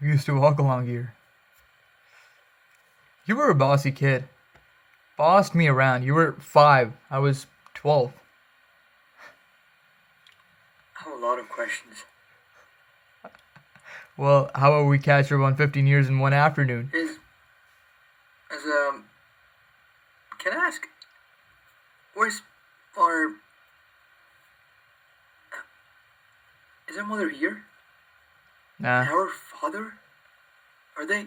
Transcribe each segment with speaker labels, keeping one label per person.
Speaker 1: We used to walk along here. You were a bossy kid. Bossed me around. You were 5. I was 12.
Speaker 2: I have a lot of questions.
Speaker 1: Well, how about we catch her on 15 years in one afternoon?
Speaker 2: Is can I ask, where's our, is our mother here?
Speaker 1: Nah.
Speaker 2: And our father? Are they?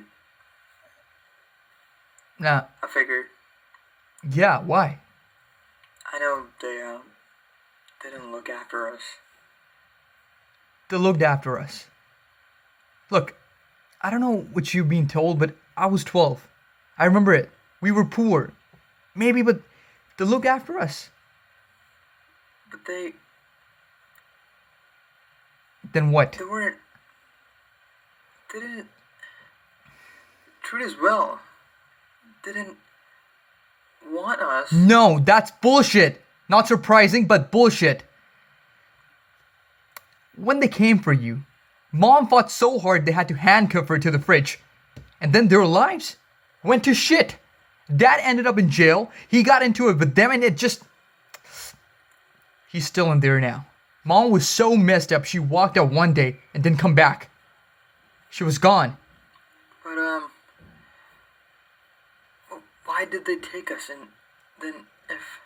Speaker 1: Nah.
Speaker 2: I figured.
Speaker 1: Yeah, why?
Speaker 2: I know they didn't look after us.
Speaker 1: They looked after us. Look, I don't know what you've been told, but I was 12. I remember it. We were poor. Maybe, but they looked after us.
Speaker 2: But
Speaker 1: Then what?
Speaker 2: they didn't treat us well. They didn't want us.
Speaker 1: No, that's bullshit. Not surprising, but bullshit. When they came for you, Mom fought so hard they had to handcuff her to the fridge. And then their lives went to shit. Dad ended up in jail. He got into it with them and it just... He's still in there now. Mom was so messed up she walked out one day and didn't come back. She was gone.
Speaker 2: But, why did they take us? And then if...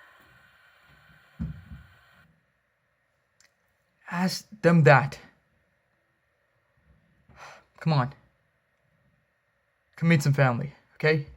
Speaker 1: Ask them that. Come on. Come meet some family, okay?